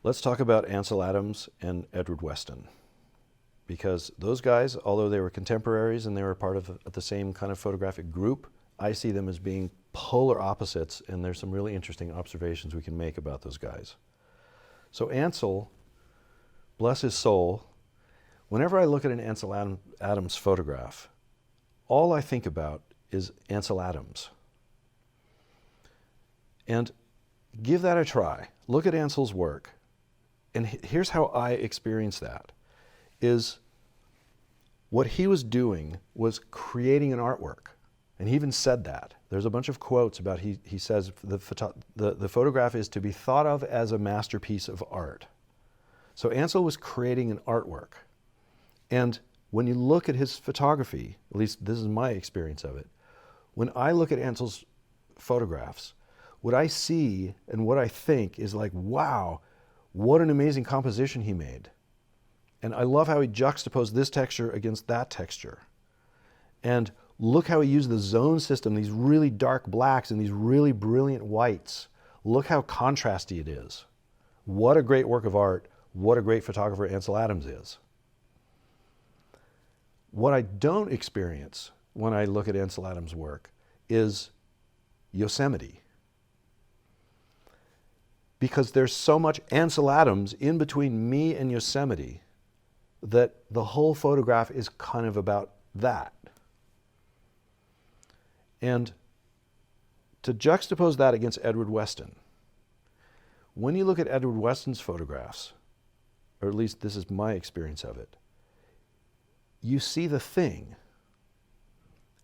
Let's talk about Ansel Adams and Edward Weston, because those guys, although they were contemporaries and they were part of the same kind of photographic group, I see them as being polar opposites, and there's some really interesting observations we can make about those guys. So Ansel, bless his soul, whenever I look at an Ansel Adams photograph, all I think about is Ansel Adams. And give that a try. Look at Ansel's work. And here's how I experience that, is what he was doing was creating an artwork. And he even said that. There's a bunch of quotes about, he says the photograph is to be thought of as a masterpiece of art. So Ansel was creating an artwork. And when you look at his photography, at least this is my experience of it, when I look at Ansel's photographs, what I see and what I think is like, wow, what an amazing composition he made. And I love how he juxtaposed this texture against that texture. And look how he used the zone system, these really dark blacks and these really brilliant whites. Look how contrasty it is. What a great work of art. What a great photographer Ansel Adams is. What I don't experience when I look at Ansel Adams' work is Yosemite. Because there's so much Ansel Adams in between me and Yosemite that the whole photograph is kind of about that. And to juxtapose that against Edward Weston, when you look at Edward Weston's photographs, or at least this is my experience of it, you see the thing.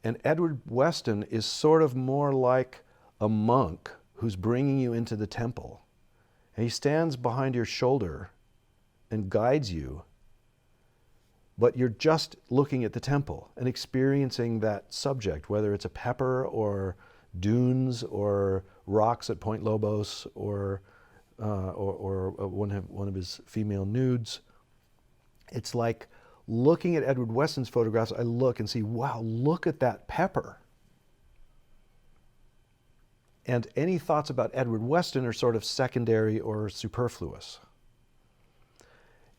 And Edward Weston is sort of more like a monk who's bringing you into the temple. And he stands behind your shoulder and guides you, but you're just looking at the temple and experiencing that subject, whether it's a pepper or dunes or rocks at Point Lobos or one of his female nudes. It's like looking at Edward Weston's photographs, I look and see, wow, look at that pepper. And any thoughts about Edward Weston are sort of secondary or superfluous.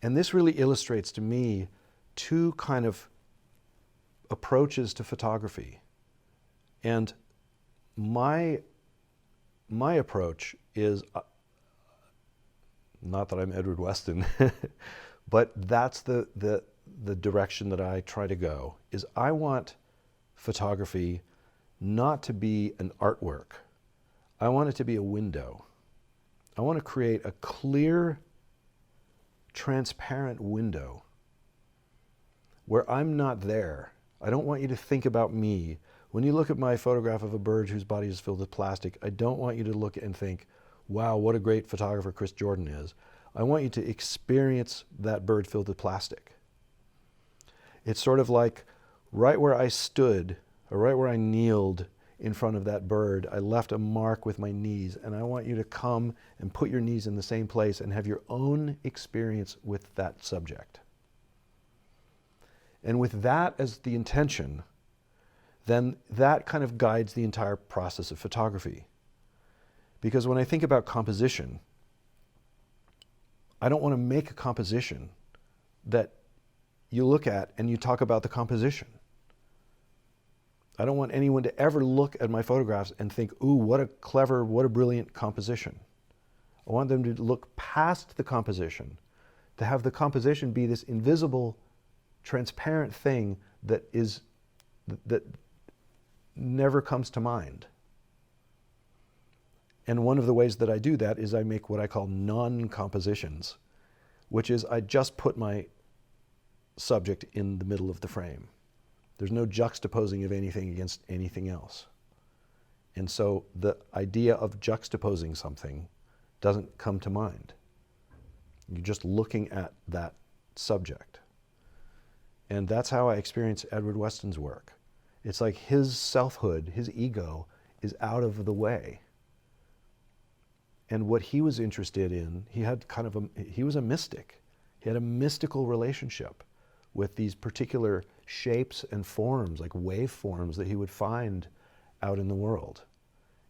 And this really illustrates to me two kind of approaches to photography. And my approach is, not that I'm Edward Weston, but that's the direction that I try to go, is I want photography not to be an artwork. I want it to be a window. I want to create a clear, transparent window where I'm not there. I don't want you to think about me. When you look at my photograph of a bird whose body is filled with plastic, I don't want you to look and think, wow, what a great photographer Chris Jordan is. I want you to experience that bird filled with plastic. It's sort of like right where I stood, or right where I kneeled in front of that bird, I left a mark with my knees, and I want you to come and put your knees in the same place and have your own experience with that subject. And with that as the intention, then that kind of guides the entire process of photography. Because when I think about composition, I don't want to make a composition that you look at and you talk about the composition. I don't want anyone to ever look at my photographs and think, ooh, what a clever, what a brilliant composition. I want them to look past the composition, to have the composition be this invisible, transparent thing that never comes to mind. And one of the ways that I do that is I make what I call non-compositions, which is I just put my subject in the middle of the frame. There's no juxtaposing of anything against anything else. And so the idea of juxtaposing something doesn't come to mind. You're just looking at that subject. And that's how I experience Edward Weston's work. It's like his selfhood, his ego, is out of the way. And what he was interested in, he was a mystic. He had a mystical relationship with these particular shapes and forms, like waveforms that he would find out in the world.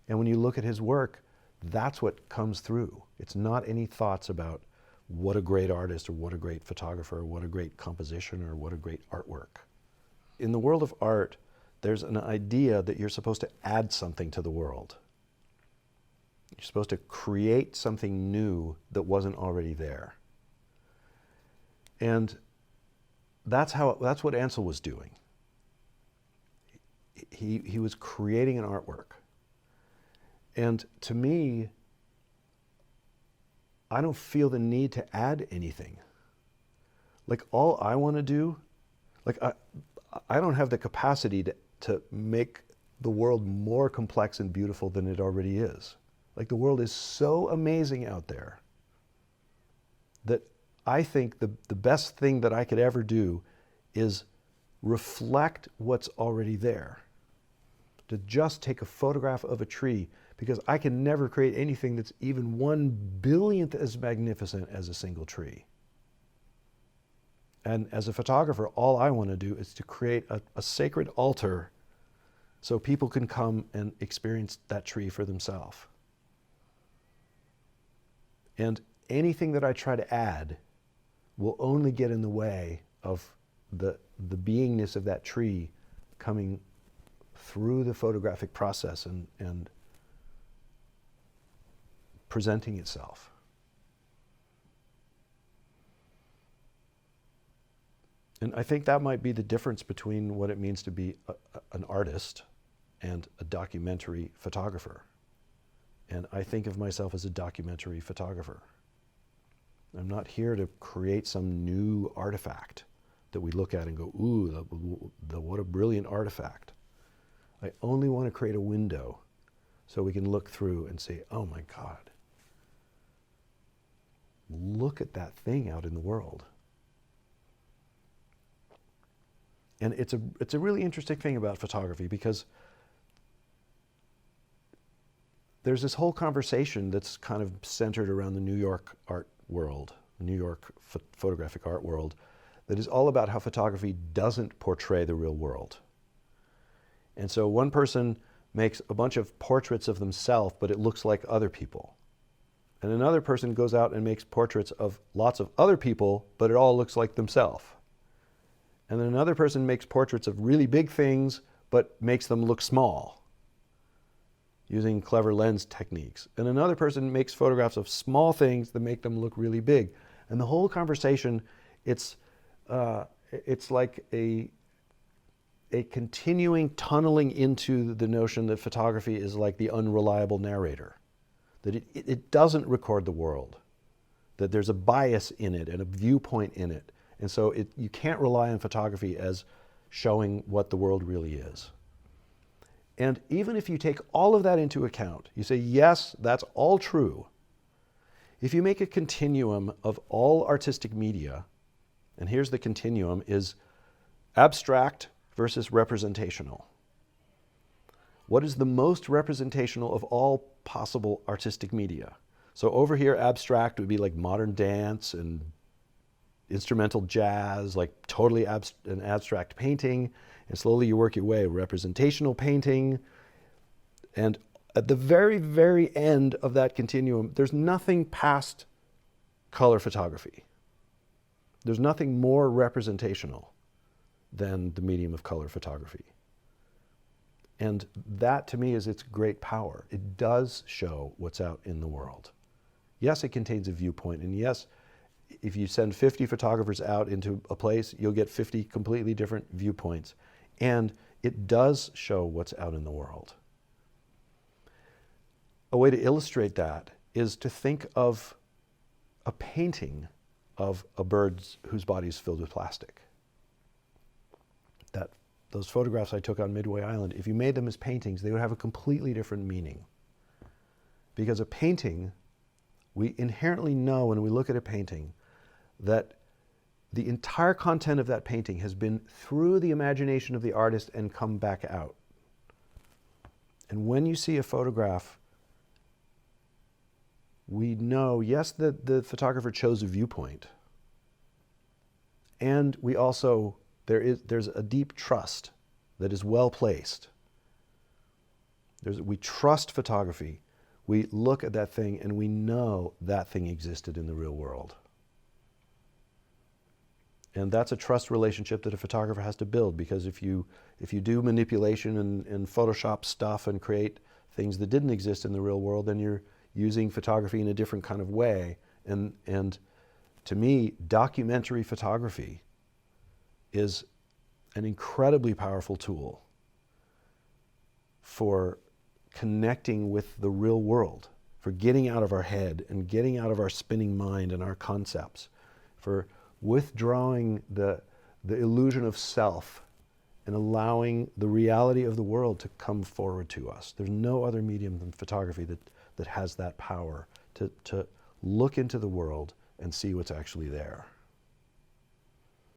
And when you look at his work, that's what comes through. It's not any thoughts about what a great artist, or what a great photographer, or what a great composition, or what a great artwork. In the world of art, there's an idea that you're supposed to add something to the world. You're supposed to create something new that wasn't already there. And that's what Ansel was doing. He was creating an artwork. And to me, I don't feel the need to add anything. Like, all I want to do, like, I don't have the capacity to make the world more complex and beautiful than it already is. Like, the world is so amazing out there that I think the best thing that I could ever do is reflect what's already there. To just take a photograph of a tree, because I can never create anything that's even 1/10000000th as magnificent as a single tree. And as a photographer, all I want to do is to create a sacred altar so people can come and experience that tree for themselves. And anything that I try to add will only get in the way of the beingness of that tree coming through the photographic process and presenting itself. And I think that might be the difference between what it means to be an artist and a documentary photographer. And I think of myself as a documentary photographer. I'm not here to create some new artifact that we look at and go, ooh, what a brilliant artifact. I only want to create a window so we can look through and say, oh my God, look at that thing out in the world. And it's a really interesting thing about photography, because there's this whole conversation that's kind of centered around the New York art world, New York photographic art world, that is all about how photography doesn't portray the real world. And so one person makes a bunch of portraits of themselves, but it looks like other people. And another person goes out and makes portraits of lots of other people, but it all looks like themselves. And then another person makes portraits of really big things, but makes them look small, using clever lens techniques. And another person makes photographs of small things that make them look really big. And the whole conversation, it's like a continuing tunneling into the notion that photography is like the unreliable narrator, that it doesn't record the world, that there's a bias in it and a viewpoint in it. And so you can't rely on photography as showing what the world really is. And even if you take all of that into account, you say, yes, that's all true. If you make a continuum of all artistic media, and here's the continuum, is abstract versus representational. What is the most representational of all possible artistic media? So over here, abstract would be like modern dance and instrumental jazz, like totally an abstract painting, and slowly you work your way, representational painting. And at the very, very end of that continuum, there's nothing past color photography. There's nothing more representational than the medium of color photography. And that, to me, is its great power. It does show what's out in the world. Yes, it contains a viewpoint, and yes, if you send 50 photographers out into a place, you'll get 50 completely different viewpoints. And it does show what's out in the world. A way to illustrate that is to think of a painting of a bird whose body is filled with plastic. Those photographs I took on Midway Island, if you made them as paintings, they would have a completely different meaning. Because a painting, we inherently know when we look at a painting that the entire content of that painting has been through the imagination of the artist and come back out. And when you see a photograph, we know, yes, that the photographer chose a viewpoint. And we also, there's a deep trust that is well placed. We trust photography. We look at that thing and we know that thing existed in the real world. And that's a trust relationship that a photographer has to build, because if you do manipulation and Photoshop stuff and create things that didn't exist in the real world, then you're using photography in a different kind of way. And to me, documentary photography is an incredibly powerful tool for connecting with the real world, for getting out of our head and getting out of our spinning mind and our concepts, for withdrawing the illusion of self and allowing the reality of the world to come forward to us. There's no other medium than photography that has that power to look into the world and see what's actually there.